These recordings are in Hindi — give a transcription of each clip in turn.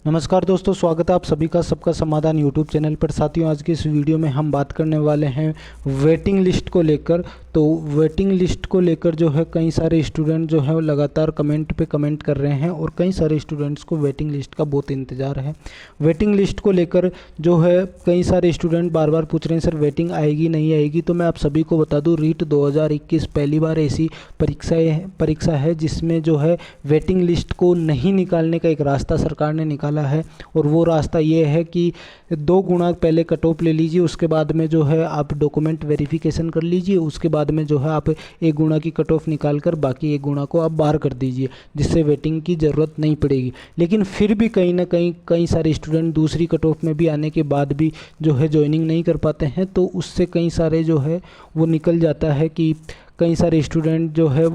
नमस्कार दोस्तों, स्वागत है आप सभी का सबका समाधान यूट्यूब चैनल पर। साथियों, आज की इस वीडियो में हम बात करने वाले हैं वेटिंग लिस्ट को लेकर। तो वेटिंग लिस्ट को लेकर जो है कई सारे स्टूडेंट जो है लगातार कमेंट पे कमेंट कर रहे हैं और कई सारे स्टूडेंट्स को वेटिंग लिस्ट का बहुत इंतज़ार है। वेटिंग लिस्ट को लेकर जो है कई सारे स्टूडेंट बार बार पूछ रहे हैं सर वेटिंग आएगी नहीं आएगी। तो मैं आप सभी को बता दूँ, रीट 2021 पहली बार ऐसी परीक्षा है जिसमें जो है वेटिंग लिस्ट को नहीं निकालने का एक रास्ता सरकार ने निकाला है। और वो रास्ता ये है कि 2 गुना पहले कट ऑफ ले लीजिए, उसके बाद में जो है आप डॉक्यूमेंट वेरिफिकेशन कर लीजिए, उसके बाद में जो है आप 1 गुना की कट ऑफ निकाल कर बाकी 1 गुना को आप बाहर कर दीजिए, जिससे वेटिंग की ज़रूरत नहीं पड़ेगी। लेकिन फिर भी कहीं ना कहीं कई सारे स्टूडेंट दूसरी कट ऑफ में भी आने के बाद भी जो है ज्वाइनिंग नहीं कर पाते हैं, तो उससे कई सारे जो है वो निकल जाता है कि कई सारे स्टूडेंट जो है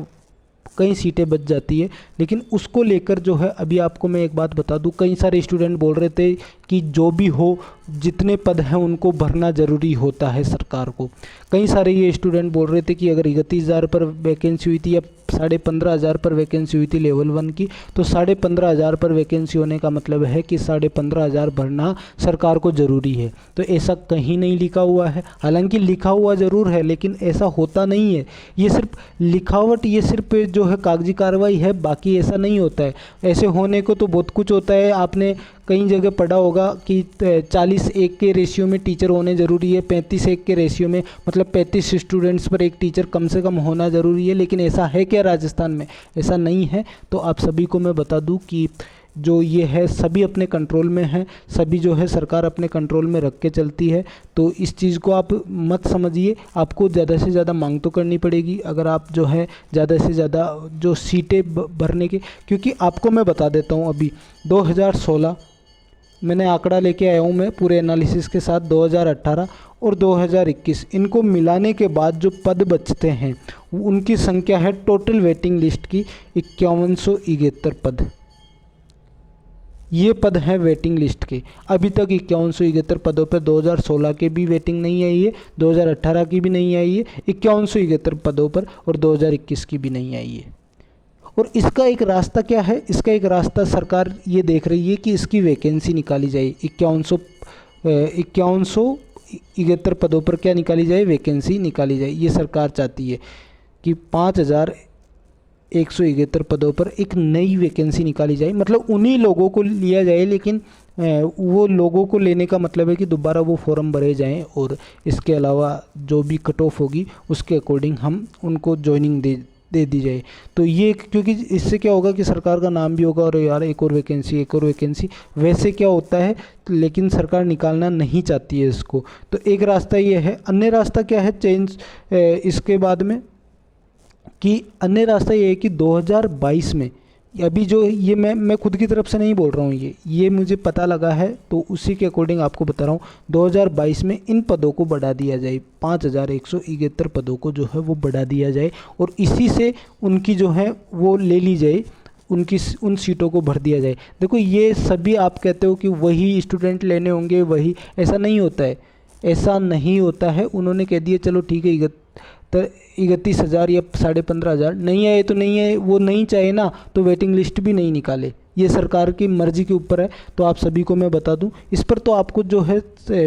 कई सीटें बच जाती है। लेकिन उसको लेकर जो है अभी आपको मैं एक बात बता दूं, कई सारे स्टूडेंट बोल रहे थे कि जो भी हो जितने पद हैं उनको भरना ज़रूरी होता है सरकार को। कई सारे ये स्टूडेंट बोल रहे थे कि अगर 31,000 पर वैकेंसी हुई थी या 15,500 पर वैकेंसी हुई थी लेवल 1 की, तो 15,500 पर वैकेंसी होने का मतलब है कि 15,500 भरना सरकार को ज़रूरी है। तो ऐसा कहीं नहीं लिखा हुआ है। हालांकि लिखा हुआ ज़रूर है लेकिन ऐसा होता नहीं है। ये सिर्फ लिखावट, ये सिर्फ जो है कागजी कार्रवाई है, बाकी ऐसा नहीं होता है। ऐसे होने को तो बहुत कुछ होता है। आपने कई जगह पढ़ा होगा कि 40:1 के रेशियो में टीचर होने ज़रूरी है, 35:1 के रेशियो में, मतलब 35 स्टूडेंट्स पर एक टीचर कम से कम होना ज़रूरी है। लेकिन ऐसा है क्या राजस्थान में? ऐसा नहीं है। तो आप सभी को मैं बता दूं कि जो ये है सभी अपने कंट्रोल में है, सभी जो है सरकार अपने कंट्रोल में रख के चलती है। तो इस चीज़ को आप मत समझिए, आपको ज़्यादा से ज़्यादा मांग तो करनी पड़ेगी अगर आप जो है ज़्यादा से ज़्यादा जो सीटें भरने के। क्योंकि आपको मैं बता देता हूँ, अभी 2016 मैंने आंकड़ा लेके आया हूँ मैं पूरे एनालिसिस के साथ, 2018 और 2021 इनको मिलाने के बाद जो पद बचते हैं उनकी संख्या है टोटल वेटिंग लिस्ट की 5173 पद। ये पद हैं वेटिंग लिस्ट के। अभी तक 5173 पदों पर 2016 के भी वेटिंग नहीं आई है, 2018 की भी नहीं आई है, 5173 पदों पर, और 2021 की भी नहीं आई है। और इसका एक रास्ता क्या है? इसका एक रास्ता सरकार ये देख रही है कि इसकी वैकेंसी निकाली जाए। 5173 पदों पर क्या निकाली जाए? वैकेंसी निकाली जाए। ये सरकार चाहती है कि 5173 पदों पर एक नई वैकेंसी निकाली जाए, मतलब उन्हीं लोगों को लिया जाए। लेकिन वो लोगों को लेने का मतलब है कि दोबारा वो फॉर्म भरे जाएं और इसके अलावा जो भी कट ऑफ होगी उसके अकॉर्डिंग हम उनको ज्वाइनिंग दे दी जाए। तो ये क्योंकि इससे क्या होगा कि सरकार का नाम भी होगा और यार एक और वैकेंसी, एक और वैकेंसी, वैसे क्या होता है। लेकिन सरकार निकालना नहीं चाहती है इसको। तो एक रास्ता ये है। अन्य रास्ता क्या है चेंज इसके बाद में, कि अन्य रास्ता ये है कि 2022 में, अभी जो ये मैं खुद की तरफ से नहीं बोल रहा हूँ, ये मुझे पता लगा है तो उसी के अकॉर्डिंग आपको बता रहा हूँ। 2022 में इन पदों को बढ़ा दिया जाए, 5173 पदों को जो है वो बढ़ा दिया जाए और इसी से उनकी जो है वो ले ली जाए, उन सीटों को भर दिया जाए। देखो, ये सभी आप कहते हो कि वही स्टूडेंट लेने होंगे, वही, ऐसा नहीं होता है। ऐसा नहीं होता है। उन्होंने कह दिया चलो ठीक है 31,000 या 15,500, नहीं आए तो नहीं आए, वो नहीं चाहे ना तो वेटिंग लिस्ट भी नहीं निकाले। ये सरकार की मर्जी के ऊपर है। तो आप सभी को मैं बता दूं, इस पर तो आपको जो है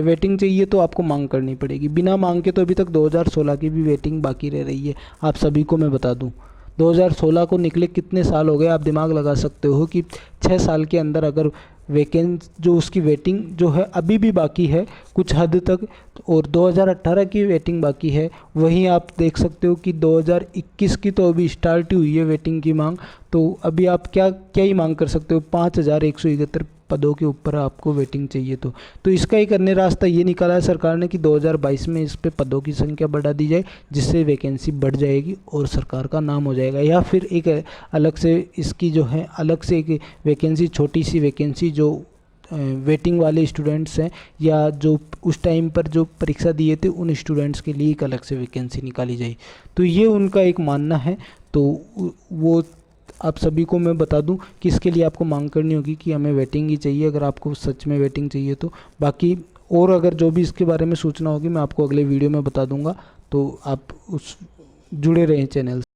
वेटिंग चाहिए तो आपको मांग करनी पड़ेगी। बिना मांग के तो अभी तक 2016 की भी वेटिंग बाकी रह रही है। आप सभी को मैं बता दूं, 2016 को निकले कितने साल हो गए, आप दिमाग लगा सकते हो कि 6 साल के अंदर अगर जो उसकी वेटिंग जो है अभी भी बाकी है कुछ हद तक, और 2018 की वेटिंग बाकी है। वहीं आप देख सकते हो कि 2021 की तो अभी स्टार्ट ही हुई है वेटिंग की मांग। तो अभी आप क्या ही मांग कर सकते हो? 5173 पदों के ऊपर आपको वेटिंग चाहिए। तो इसका एक अन्य रास्ता ये निकाला है सरकार ने कि 2022 में इस पे पदों की संख्या बढ़ा दी जाए, जिससे वैकेंसी बढ़ जाएगी और सरकार का नाम हो जाएगा। या फिर एक अलग से इसकी जो है अलग से एक वैकेंसी, छोटी सी वैकेंसी जो वेटिंग वाले स्टूडेंट्स हैं या जो उस टाइम पर जो परीक्षा दिए थे उन स्टूडेंट्स के लिए एक अलग से वैकेंसी निकाली जाए। तो ये उनका एक मानना है। तो वो आप सभी को मैं बता दूं कि इसके लिए आपको मांग करनी होगी कि हमें वेटिंग ही चाहिए, अगर आपको सच में वेटिंग चाहिए तो। बाकी और अगर जो भी इसके बारे में सूचना होगी मैं आपको अगले वीडियो में बता दूंगा। तो आप जुड़े रहें चैनल से।